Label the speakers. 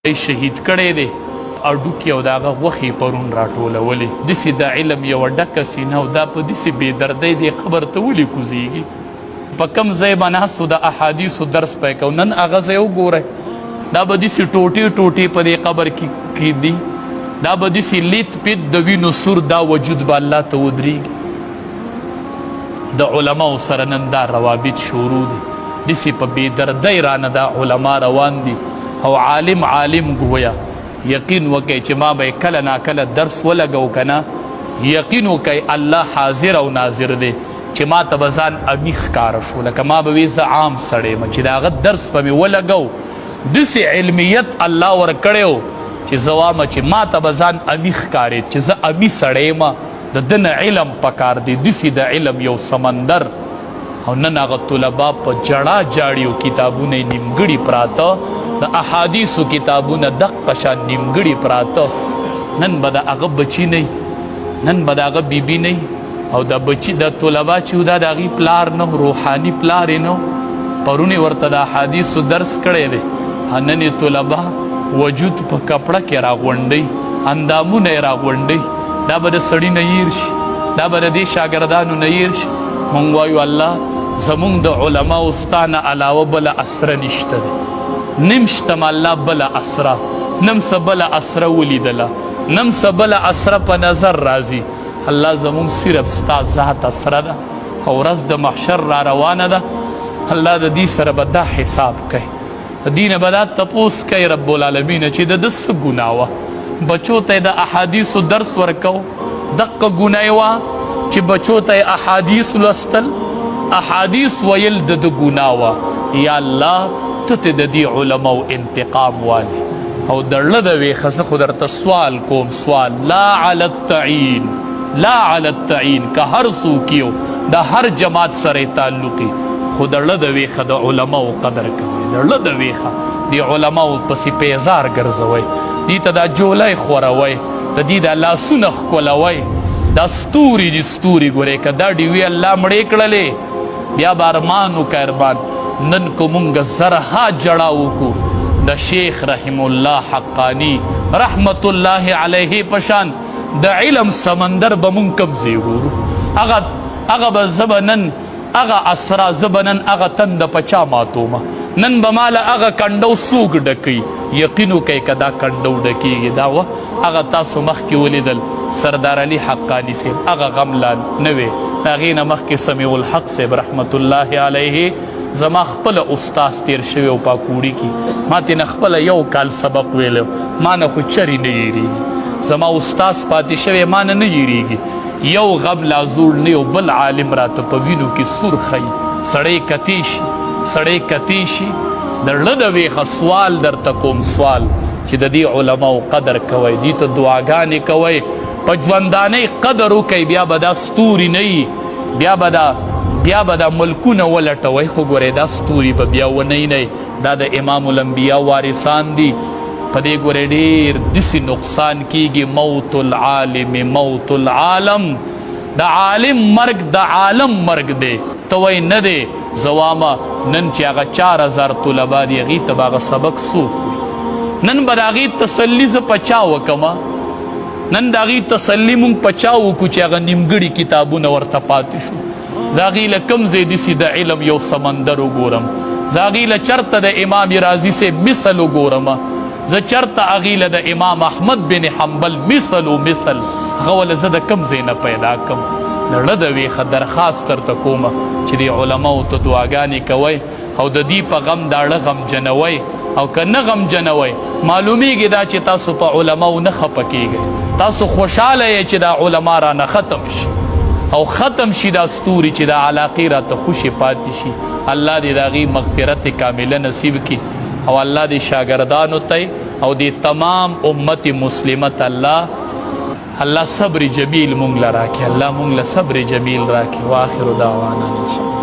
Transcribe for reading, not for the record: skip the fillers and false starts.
Speaker 1: شهید کړی دی او ډوکې او د هغه غوښې پرون راټولولې داسې د علم یوه ډکه سینه او دا په داسې بېدردۍ دې قبر ته ولې کوزېږي په کوم ځای به ناستو د احادیثو درس پی کوو نن هغه ځای وګورئ دا به داسې ټوټې ټوټې په دې قبر کې دي دا به داسې لیت پیت د وینو سور دا وجود به الله ته ودرېږي د علماو سره نن دا روابط شروع دي داسې په بېدردۍ رانه دا علما روان دي او عالم گویا یقین وکړئ چې ما به کله ناکله درس ولګو که نه یقین وکړئ الله حاضر او ناظر دی چې ما ته به ځان امي ښکاره شو لکه ما به وي زه عام سړی یم چې د هغه درس به مې ولګو داسې علمیت الله ورکړی و چې زه وامه چې ما ته به ځان امي ښکارېد چې زه امي سړی یم د ده نه علم پکار دی داسې د علم یو سمندر او نن هغه طلبا په جړا جاړي کتابونه یې نیمګړي پراته د احادیثو کتابونه دقه شان نیمګړي پراته نن به د هغه بچي نه نن به د هغه بیبي نه او د بچي د طلبا چې دا د هغې پلار نه روحاني پلار یې نه پرون یې ورته د احادیثو درس کړی دی نن یې طلبا وجود په کپړه کې راغونډوي اندامونه یې راغونډوي دا به د سړي نه هیر شي دا به د دې شاګردانو نه هیر شي مونږ وایو الله زمونږ د علماو ستا نه علاوه بله اسره نشته دی نیم شتم الله بله اسره نم څه بله اسره ولیدله نم څه بله اسره په نظر راځي الله زمونږ صرف ستا ذات اسره ده او ورځ د محشر را روانه ده الله د دې سره به دا حساب کوي د دې نه به دا تپوس کوي رب العالمین چې د ده څه ګناه وه بچو ته یې د احادیثو درس ورکو دقه ګناه یې وه چې بچو ته یې احادیث لوستل احادیث ویل د ده ګناه وه یا الله ته د دې علماو انتقام والی او د زړه د ویښه زه خو درته سوال کوم سوال لا علی التعین که هر څوک یو د هر جماعت سره تعلقي خو د زړه د ویښه د علماو قدر کوئ د زړه د ویښه د علماو پسې پیزار ګرځوئ دې ته دا جولی خوروئ د دې دا لاسونه ښکلوئ دا ستوري دي ستوري ګورئ که دا ډیوې الله مړې کړلې بیا به ارمان وکړه ارمان نن کو مونږ زرها جړا وکړو د شیخ رحم الله حقانی رحمت الله علیه پشان د علم سمندر به مونږ کم ځای ګورو هغه به زه به نن هغه اسرا زه به نن هغه تنده په چا ماتومه نن به ماله هغه کنډو څوک ډکوي یقین وکئ که دا کنډو ډکېږي دا وه هغه تاسو مخکې ولیدل سردار علي حقانی صاحب هغه غم لا نه وې د هغې نه مخکې سمیع الحق صاحب رحمت الله علیه زما خپله استاذ تیر شوی او پاکوړي کې ما ترې نه خپله یو کال سبق ویلی ما نه خو چرې نه یېرېږي زما استاذ پاتې شوی ما نه یېرېږي یو غم لا زوړ نه یو بل عالم راته په وینو کې سور ښیي سړی کتی شي د زړه د ویښه سوال درته کوم سوال چې د دې علماو قدر کوئ دوی ته دعاګانې کوئ په ژوندانۍ قدر وکئ بیا به دا ستوري نه وي بیا به دا ملکونه ولټوئ خو ګورئ دا ستوري به بیا ونه نه دا د امام الانبیا وارثان دي په دې ګورئ ډېر داسې نقصان کیږي موت العالم د عالم مرګ د عالم مرګ دی ته وایي نه دی زه وامه نن چې هغه 4000 طلبا دي هغې ته به هغه سبق څوک وي نن به د هغې تسلي زه په چا وکمه نن د هغې تسلي مونږ په چا وکړو چې هغه نیمګړي کتابونه ورته پاتې شو زه هغې له کوم ځای داسې د علم یو سمندر وګورم زه هغې له چرته د امام رازي صاحب مثل وګورم زه چرته هغې له د امام احمد بن حنبل مثل هغه وله زه د کوم ځای نه پیدا کړم د زړه د ویښه درخواست درته کومه چې د علماو ته دعاګانې کوئ او د دې په غم دا زړه غمجنوئ او که نه غمجنوئ معلومیږي دا چې تاسو په علماو نه خفه کیږئ تاسو خوشحاله یې چې دا علما رانه ختم شي او ختم شي دا ستوري چې دا علاقې راته خوشې پاتې شي الله دې د هغې مغفرت کامله نصیب کړي او الله دې شاګردانو ته او دې تمام امت مسلمت الله صبر جمیل مونږ له راکړي الله مونږ له صبر جمیل راکړي واخر دعوانا الحمد